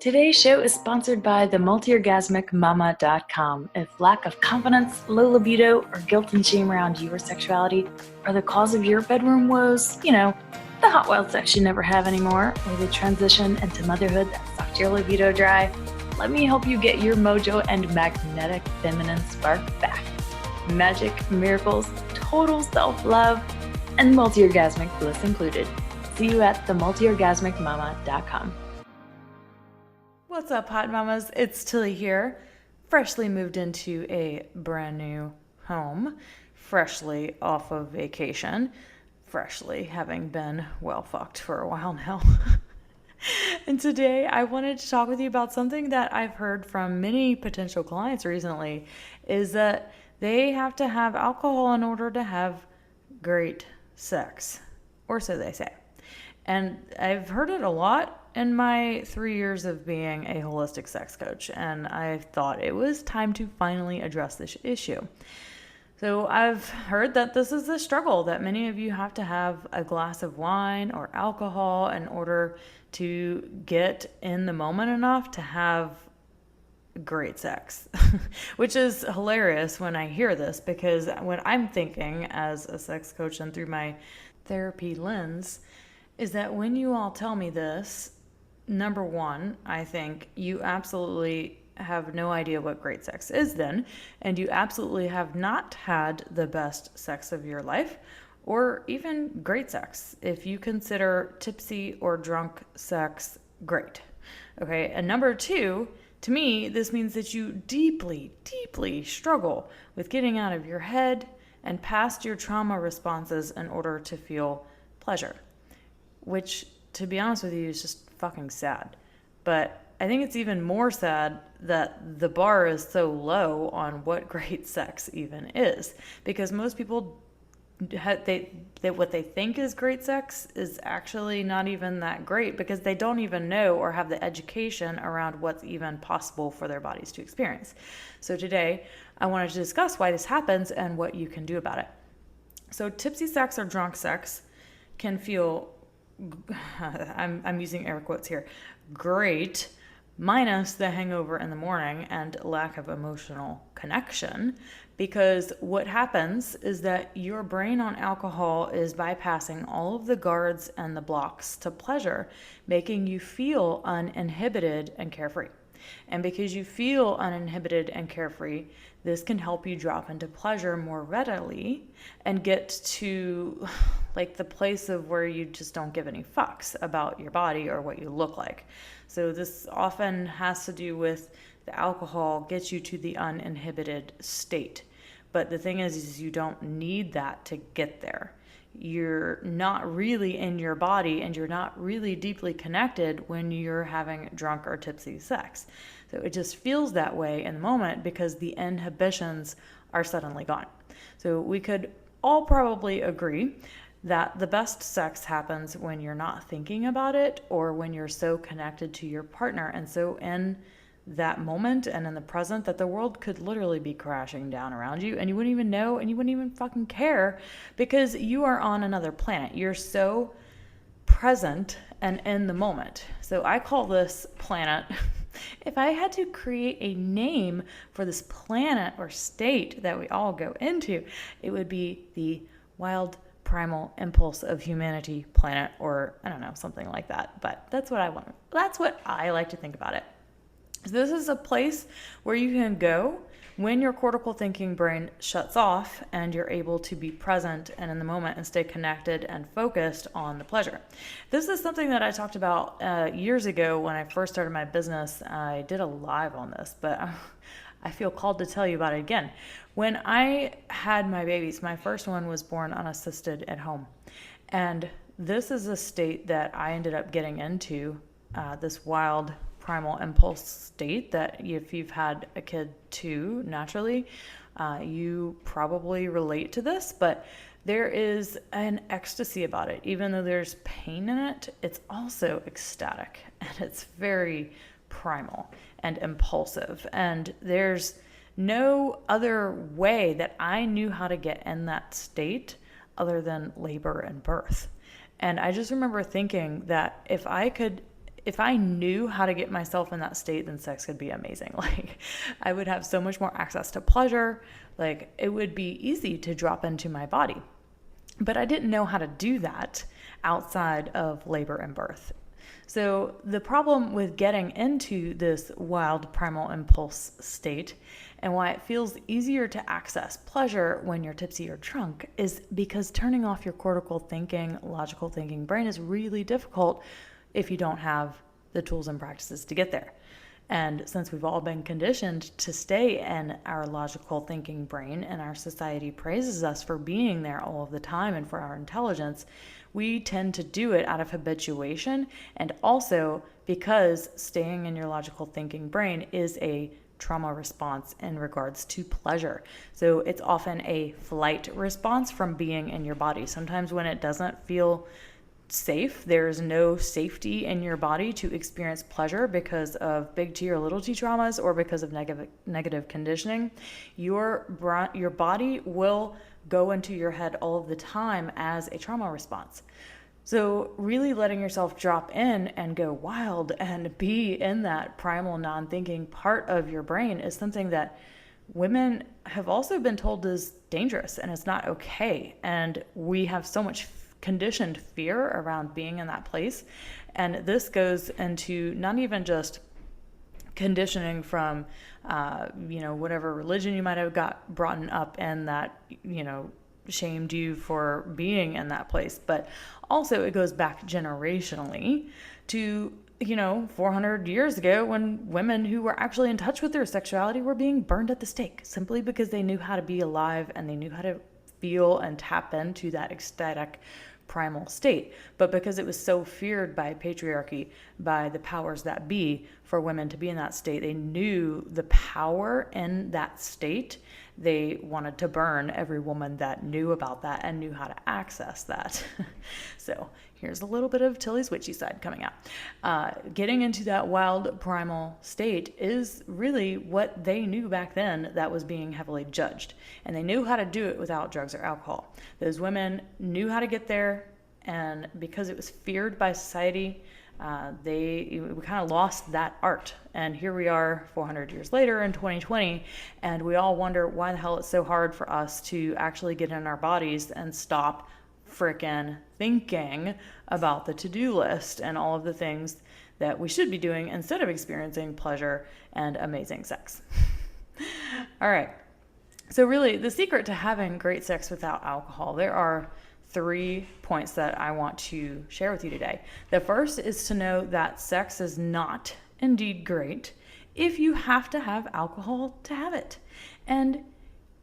Today's show is sponsored by the multiorgasmicmama.com. If lack of confidence, low libido, or guilt and shame around your sexuality are the cause of your bedroom woes, the hot wild sex you never have anymore, or the transition into motherhood that sucked your libido dry, let me help you get your mojo and magnetic feminine spark back. Magic, miracles, total self-love, and multi-orgasmic bliss included. See you at themultiorgasmicmama.com. What's up, hot mamas? It's Tilly here, freshly moved into a brand new home, freshly off of vacation, freshly having been well fucked for a while now. And today I wanted to talk with you about something that I've heard from many potential clients recently, is that they have to have alcohol in order to have great sex, or so they say. And I've heard it a lot in my 3 years of being a holistic sex coach, and I thought it was time to finally address this issue. So I've heard that this is a struggle, that many of you have to have a glass of wine or alcohol in order to get in the moment enough to have great sex, which is hilarious when I hear this, because what I'm thinking as a sex coach and through my therapy lens is that when you all tell me this, number one, I think you absolutely have no idea what great sex is then, and you absolutely have not had the best sex of your life, or even great sex, if you consider tipsy or drunk sex great. Okay, and number two, to me, this means that you deeply, deeply struggle with getting out of your head and past your trauma responses in order to feel pleasure. Which, to be honest with you, is just fucking sad. But I think it's even more sad that the bar is so low on what great sex even is. Because most people, what they think is great sex is actually not even that great, because they don't even know or have the education around what's even possible for their bodies to experience. So today, I wanted to discuss why this happens and what you can do about it. So tipsy sex or drunk sex can feel I'm using air quotes here, great, minus the hangover in the morning and lack of emotional connection, because what happens is that your brain on alcohol is bypassing all of the guards and the blocks to pleasure, making you feel uninhibited and carefree. And because you feel uninhibited and carefree, this can help you drop into pleasure more readily and get to like the place of where you just don't give any fucks about your body or what you look like. So this often has to do with the alcohol gets you to the uninhibited state. But the thing is you don't need that to get there. You're not really in your body and you're not really deeply connected when you're having drunk or tipsy sex. So it just feels that way in the moment because the inhibitions are suddenly gone. So we could all probably agree that the best sex happens when you're not thinking about it, or when you're so connected to your partner and so in that moment and in the present that the world could literally be crashing down around you and you wouldn't even know and you wouldn't even fucking care, because you are on another planet. You're so present and in the moment. So I call this planet, if I had to create a name for this planet or state that we all go into, it would be the wild primal impulse of humanity planet, or I don't know, something like that. But that's what I want. That's what I like to think about it. So this is a place where you can go when your cortical thinking brain shuts off and you're able to be present and in the moment and stay connected and focused on the pleasure. This is something that I talked about years ago when I first started my business. I did a live on this, but I feel called to tell you about it again. When I had my babies, my first one was born unassisted at home. And this is a state that I ended up getting into, this wild primal impulse state that if you've had a kid too, naturally, you probably relate to this, but there is an ecstasy about it. Even though there's pain in it, it's also ecstatic, and it's very primal and impulsive. And there's no other way that I knew how to get in that state other than labor and birth. And I just remember thinking that if if I knew how to get myself in that state, then sex could be amazing. Like, I would have so much more access to pleasure. Like, it would be easy to drop into my body. But I didn't know how to do that outside of labor and birth. So the problem with getting into this wild primal impulse state and why it feels easier to access pleasure when you're tipsy or drunk is because turning off your cortical thinking, logical thinking brain is really difficult if you don't have the tools and practices to get there. And since we've all been conditioned to stay in our logical thinking brain and our society praises us for being there all of the time and for our intelligence, we tend to do it out of habituation, and also because staying in your logical thinking brain is a trauma response in regards to pleasure. So it's often a flight response from being in your body. Sometimes when it doesn't feel safe, there's no safety in your body to experience pleasure because of big T or little t traumas or because of negative conditioning, your body will go into your head all of the time as a trauma response. So really letting yourself drop in and go wild and be in that primal non-thinking part of your brain is something that women have also been told is dangerous and it's not okay. And we have so much conditioned fear around being in that place. And this goes into not even just conditioning from, whatever religion you might have got brought up in that, shamed you for being in that place. But also it goes back generationally to 400 years ago when women who were actually in touch with their sexuality were being burned at the stake simply because they knew how to be alive and they knew how to feel and tap into that ecstatic primal state. But because it was so feared by patriarchy, by the powers that be for women to be in that state, they knew the power in that state. They wanted to burn every woman that knew about that and knew how to access that. So here's a little bit of Tilly's witchy side coming out. Getting into that wild primal state is really what they knew back then that was being heavily judged. And they knew how to do it without drugs or alcohol. Those women knew how to get there, and because it was feared by society, we kind of lost that art. And here we are 400 years later in 2020, and we all wonder why the hell it's so hard for us to actually get in our bodies and stop frickin' thinking about the to-do list and all of the things that we should be doing instead of experiencing pleasure and amazing sex. All right. So really, the secret to having great sex without alcohol, there are 3 points that I want to share with you today. The first is to know that sex is not indeed great if you have to have alcohol to have it. And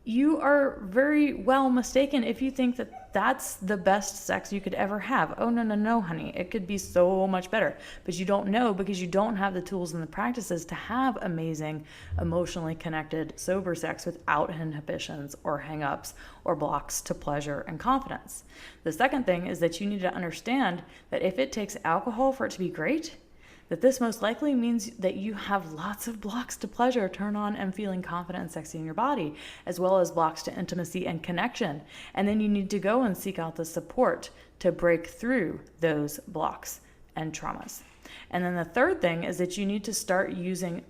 you are very well mistaken if you think that that's the best sex you could ever have. Oh, no, honey. It could be so much better. But you don't know because you don't have the tools and the practices to have amazing, emotionally connected, sober sex without inhibitions or hang-ups or blocks to pleasure and confidence. The second thing is that you need to understand that if it takes alcohol for it to be great, that this most likely means that you have lots of blocks to pleasure, turn on, and feeling confident and sexy in your body, as well as blocks to intimacy and connection. And then you need to go and seek out the support to break through those blocks and traumas. And then the third thing is that you need to start using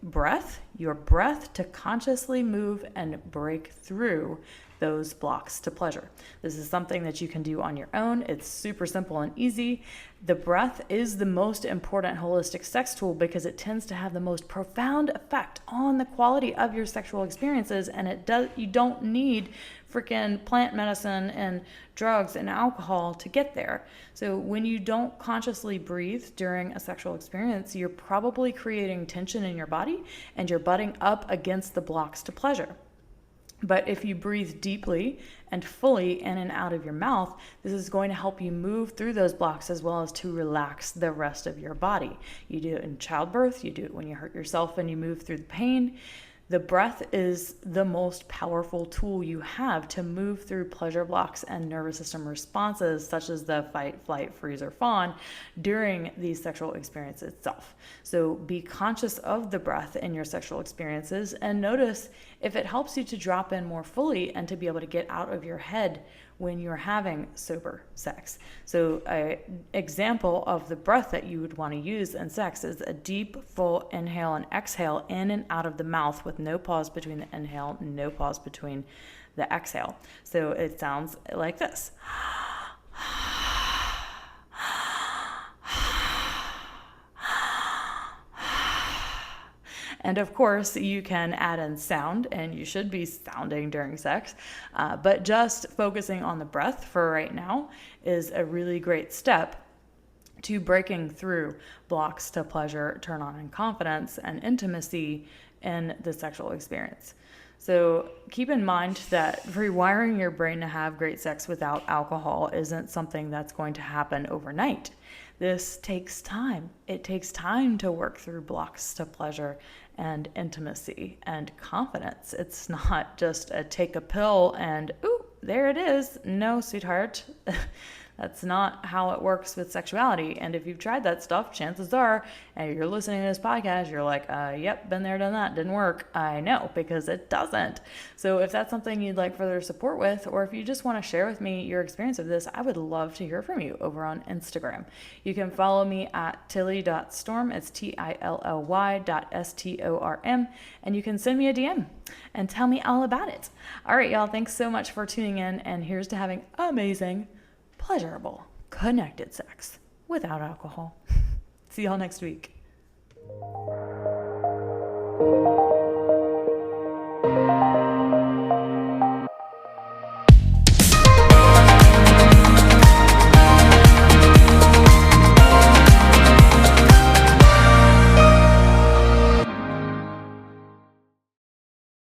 your breath to consciously move and break through those blocks to pleasure. This is something that you can do on your own. It's super simple and easy. The breath is the most important holistic sex tool because it tends to have the most profound effect on the quality of your sexual experiences, and you don't need freaking plant medicine and drugs and alcohol to get there. So when you don't consciously breathe during a sexual experience, you're probably creating tension in your body and you're butting up against the blocks to pleasure. But if you breathe deeply and fully in and out of your mouth, this is going to help you move through those blocks as well as to relax the rest of your body. You do it in childbirth, you do it when you hurt yourself and you move through the pain. The breath is the most powerful tool you have to move through pleasure blocks and nervous system responses, such as the fight, flight, freeze, or fawn during the sexual experience itself. So be conscious of the breath in your sexual experiences and notice if it helps you to drop in more fully and to be able to get out of your head when you're having sober sex. So an example of the breath that you would want to use in sex is a deep, full inhale and exhale in and out of the mouth with no pause between the inhale, no pause between the exhale. So it sounds like this. And of course, you can add in sound, and you should be sounding during sex. But just focusing on the breath for right now is a really great step to breaking through blocks to pleasure, turn on, and confidence and intimacy in the sexual experience. So keep in mind that rewiring your brain to have great sex without alcohol isn't something that's going to happen overnight. This takes time. It takes time to work through blocks to pleasure and intimacy and confidence. It's not just a take a pill and, ooh, there it is. No, sweetheart. That's not how it works with sexuality. And if you've tried that stuff, chances are, and you're listening to this podcast, you're like, yep, been there, done that, didn't work. I know, because it doesn't. So if that's something you'd like further support with, or if you just want to share with me your experience of this, I would love to hear from you over on Instagram. You can follow me at tilly.storm. It's tilly.storm. And you can send me a DM and tell me all about it. All right, y'all, thanks so much for tuning in. And here's to having amazing, pleasurable, connected sex without alcohol. See y'all next week.